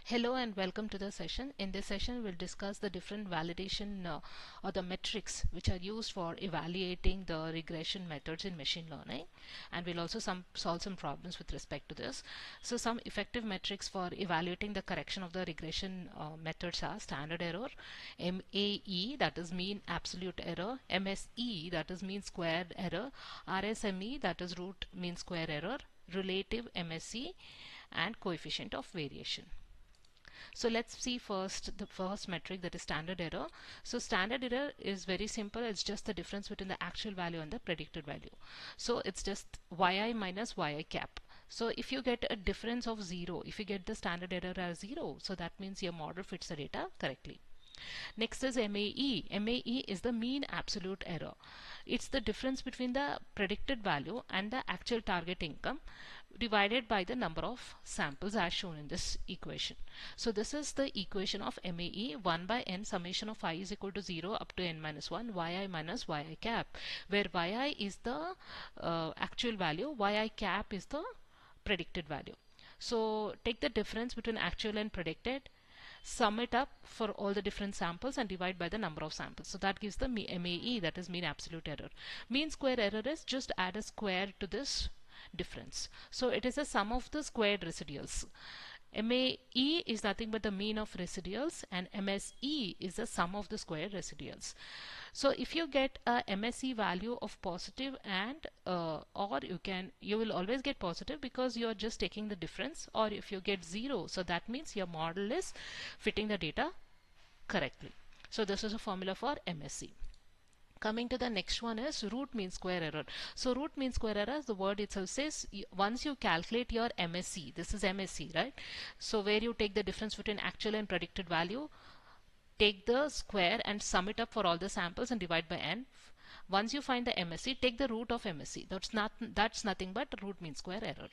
Hello and welcome to the session. In this session, we'll discuss the different validation or the metrics which are used for evaluating the regression methods in machine learning, and we'll also solve some problems with respect to this. So some effective metrics for evaluating the correction of the regression methods are standard error, MAE, that is mean absolute error, MSE, that is mean squared error, RSME, that is root mean square error, relative MSE, and coefficient of variation. So let's see first the first metric, that is standard error. So standard error is very simple. It's just the difference between the actual value and the predicted value. So it's just yi minus yi cap. So if you get a difference of 0, if you get the standard error as 0, so that means your model fits the data correctly. Next is MAE. MAE is the mean absolute error. It's the difference between the predicted value and the actual target income divided by the number of samples as shown in this equation. So this is the equation of MAE, 1 by n summation of I is equal to 0 up to n minus 1 yi minus yi cap, where yi is the actual value, yi cap is the predicted value. So take the difference between actual and predicted, sum it up for all the different samples and divide by the number of samples. So that gives the MAE, that is mean absolute error. Mean square error is just add a square to this difference. So it is a sum of the squared residuals. MAE is nothing but the mean of residuals, and MSE is the sum of the squared residuals. So if you get a MSE value of positive and or you will always get positive because you are just taking the difference, or if you get 0, so that means your model is fitting the data correctly. So this is a formula for MSE. Coming to the next one is root mean square error. So root mean square error, the word itself says, once you calculate your MSE, this is MSE, right? So where you take the difference between actual and predicted value, take the square and sum it up for all the samples and divide by n. Once you find the MSE, take the root of MSE. That's nothing but root mean square error.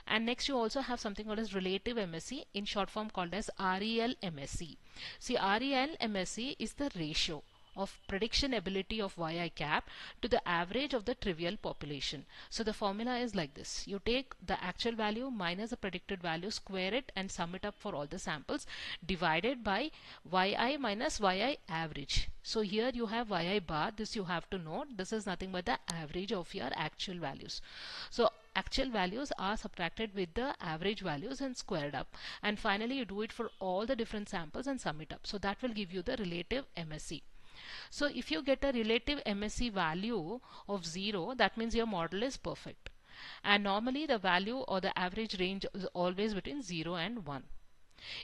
And next you also have something called as relative MSE, in short form called as RelMSE. See, RelMSE is the ratio of prediction ability of yi cap to the average of the trivial population. So the formula is like this: you take the actual value minus the predicted value, square it and sum it up for all the samples, divided by yi minus yi average. So here you have yi bar. This you have to note, this is nothing but the average of your actual values. So actual values are subtracted with the average values and squared up, and finally you do it for all the different samples and sum it up. So that will give you the relative MSE. So if you get a relative MSE value of 0, that means your model is perfect. And normally the value or the average range is always between 0 and 1.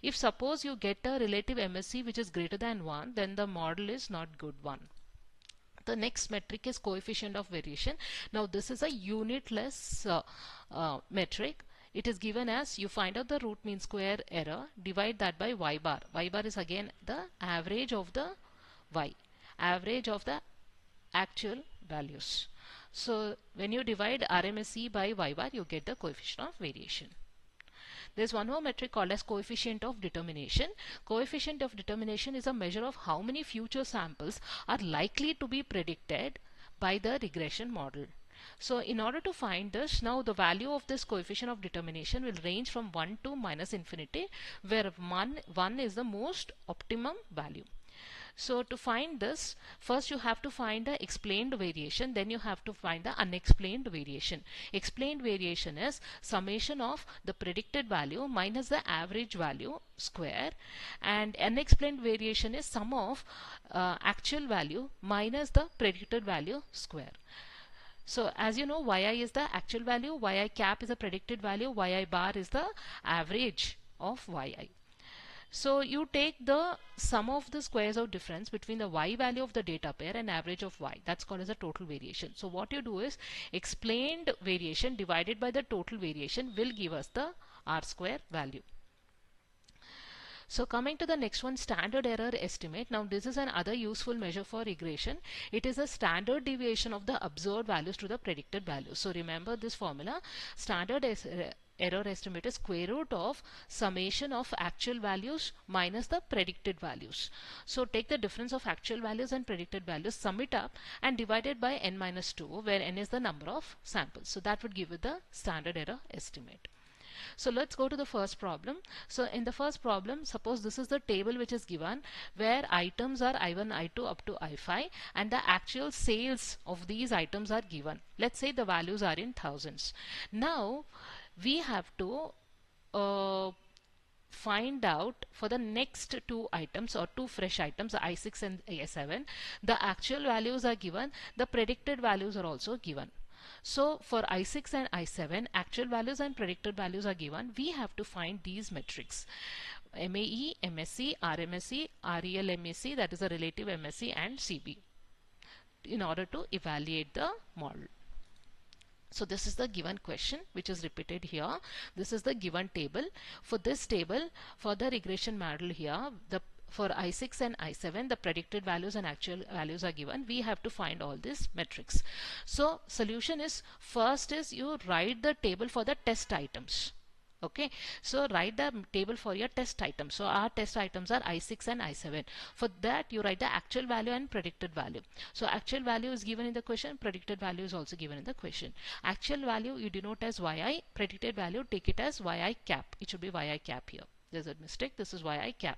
If suppose you get a relative MSE which is greater than 1, then the model is not good one. The next metric is coefficient of variation. Now this is a unitless metric. It is given as, you find out the root mean square error, divide that by y bar. Y bar is again the average of the y, average of the actual values. So when you divide RMSE by y bar, you get the coefficient of variation. There's one more metric called as coefficient of determination. Coefficient of determination is a measure of how many future samples are likely to be predicted by the regression model. So in order to find this, now the value of this coefficient of determination will range from 1 to minus infinity, where 1 is the most optimum value. So to find this, first you have to find the explained variation, then you have to find the unexplained variation. Explained variation is summation of the predicted value minus the average value square, and unexplained variation is sum of actual value minus the predicted value square. So as you know, yi is the actual value, yi cap is the predicted value, yi bar is the average of yi. So you take the sum of the squares of difference between the y value of the data pair and average of y. That's called as a total variation. So what you do is, explained variation divided by the total variation will give us the R square value. So coming to the next one, standard error estimate. Now this is another useful measure for regression. It is a standard deviation of the observed values to the predicted values. So remember this formula: standard error estimate is square root of summation of actual values minus the predicted values. So take the difference of actual values and predicted values, sum it up and divide it by n minus 2, where n is the number of samples. So that would give you the standard error estimate. So let's go to the first problem. So in the first problem, suppose this is the table which is given where items are I1, I2 up to I5 and the actual sales of these items are given. Let's say the values are in thousands. Now we have to find out for the next two items or two fresh items, I6 and I7, the actual values are given, the predicted values are also given. So for I6 and I7, actual values and predicted values are given. We have to find these metrics: MAE, MSE, RMSE, RelMSE, that is a relative MSE, and CB, in order to evaluate the model. So this is the given question which is repeated here. This is the given table. For this table, for the regression model here, for I6 and I7, the predicted values and actual values are given. We have to find all these metrics. So solution is, first is you write the table for the test items. Okay, so write the table for your test items. So our test items are I6 and I7. For that you write the actual value and predicted value. So actual value is given in the question, predicted value is also given in the question. Actual value you denote as yi, predicted value take it as yi cap. It should be yi cap here. There's a mistake, this is yi cap.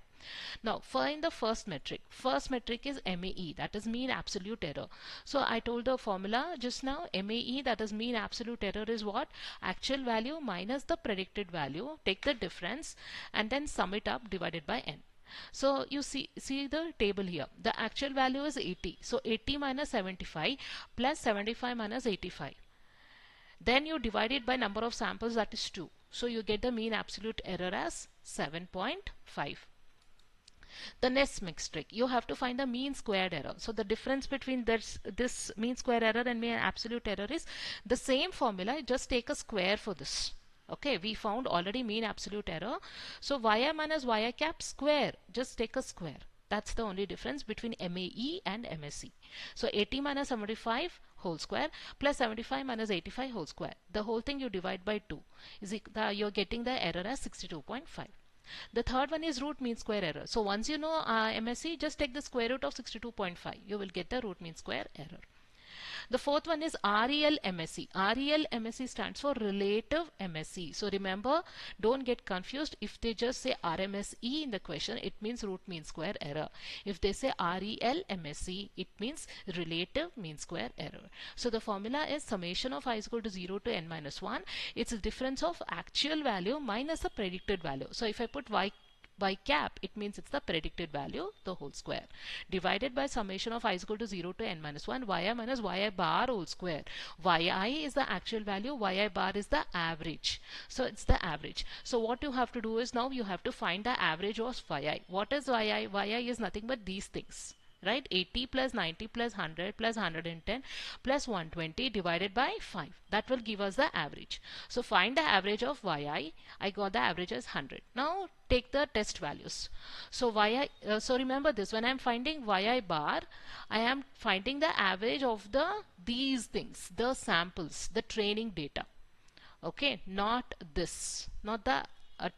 Now find the first metric. First metric is MAE, that is mean absolute error. So I told the formula just now, MAE, that is mean absolute error, is what? Actual value minus the predicted value, take the difference and then sum it up divided by n. So you see the table here. The actual value is 80. So 80 minus 75 plus 75 minus 85. Then you divide it by number of samples, that is 2. So you get the mean absolute error as 7.5. The next metric, you have to find the mean squared error. So the difference between this mean square error and mean absolute error is the same formula, just take a square for this. Okay, we found already mean absolute error. So yi minus yi cap square, just take a square. That's the only difference between MAE and MSE. So 80 minus 75 whole square plus 75 minus 85 whole square. The whole thing you divide by 2. You're getting the error as 62.5. The third one is root mean square error. So once you know MSE, just take the square root of 62.5. You will get the root mean square error. The fourth one is RelMSE. RelMSE stands for relative MSE. So remember, don't get confused. If they just say RMSE in the question, it means root mean square error. If they say RelMSE, it means relative mean square error. So the formula is summation of I is equal to 0 to n minus 1. It's the difference of actual value minus the predicted value. So if I put y cap, it means it's the predicted value, the whole square, divided by summation of I is equal to 0 to n minus 1, yi minus yi bar whole square. Yi is the actual value, yi bar is the average. So it's the average. So what you have to do is, now you have to find the average of yi. What is yi? Yi is nothing but these things. Right, 80 plus 90 plus 100 plus 110 plus 120 divided by 5. That will give us the average. So find the average of yi. I got the average as 100. Now take the test values. So so remember this, when I am finding yi bar, I am finding the average of these things, the samples, the training data. Okay, not this, not the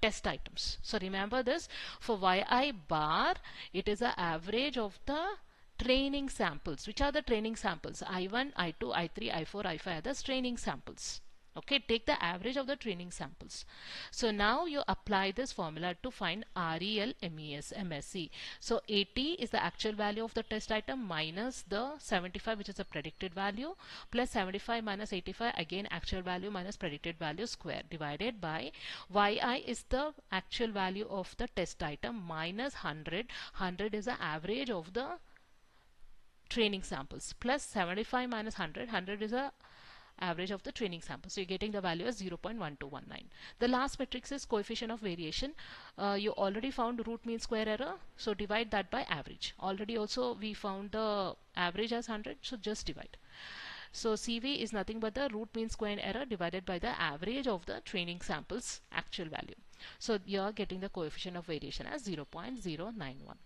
test items. So remember this, for yi bar, it is the average of the training samples. Which are the training samples? I1, I2, I3, I4, I5 are the training samples. Okay, take the average of the training samples. So now you apply this formula to find RelMSE. So 80 is the actual value of the test item minus the 75, which is the predicted value, plus 75 minus 85, again actual value minus predicted value square, divided by yi is the actual value of the test item minus 100. 100 is the average of the training samples, plus 75 minus 100. 100 is a average of the training sample. So you're getting the value as 0.1219. The last matrix is coefficient of variation. You already found root mean square error, so divide that by average. Already also we found the average as 100, so just divide. So CV is nothing but the root mean square error divided by the average of the training samples actual value. So you're getting the coefficient of variation as 0.091.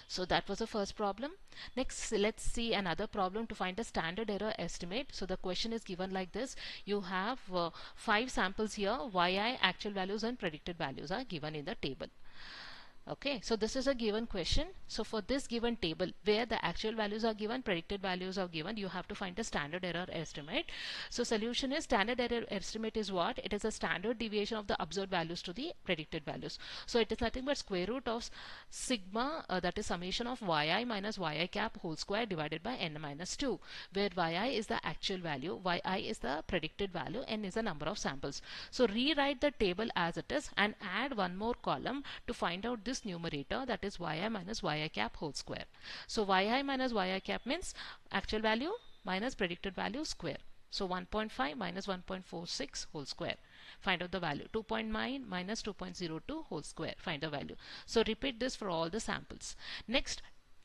So that was the first problem. Next, let's see another problem to find the standard error estimate. So the question is given like this. You have 5 samples here. Yi actual values and predicted values are given in the table. Okay, so this is a given question. So for this given table where the actual values are given, predicted values are given, you have to find the standard error estimate. So solution is, standard error estimate is what? It is a standard deviation of the observed values to the predicted values. So it is nothing but square root of sigma, that is summation of yi minus yi cap whole square divided by n minus 2, where yi is the actual value, yi is the predicted value, n is the number of samples. So rewrite the table as it is and add one more column to find out this numerator, that is yi minus yi cap whole square. So yi minus yi cap means actual value minus predicted value square. So 1.5 minus 1.46 whole square. Find out the value. 2.9 minus 2.02 whole square. Find the value. So repeat this for all the samples. Next,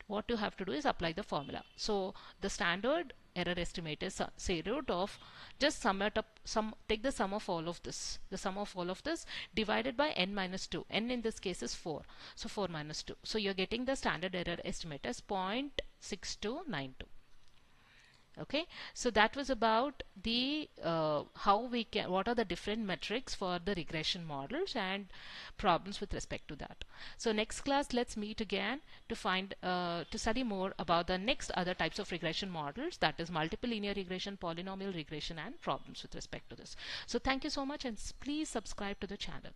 what you have to do is apply the formula. So the standard error estimate is say root of, just sum it up, take the sum of all of this, divided by n minus 2. N in this case is 4, so 4 minus 2. So you're getting the standard error estimate as 0.6292. Okay, so that was about the how we can, what are the different metrics for the regression models and problems with respect to that. So next class, let's meet again to find to study more about the next other types of regression models, that is multiple linear regression, polynomial regression, and problems with respect to this. So thank you so much, and please subscribe to the channel.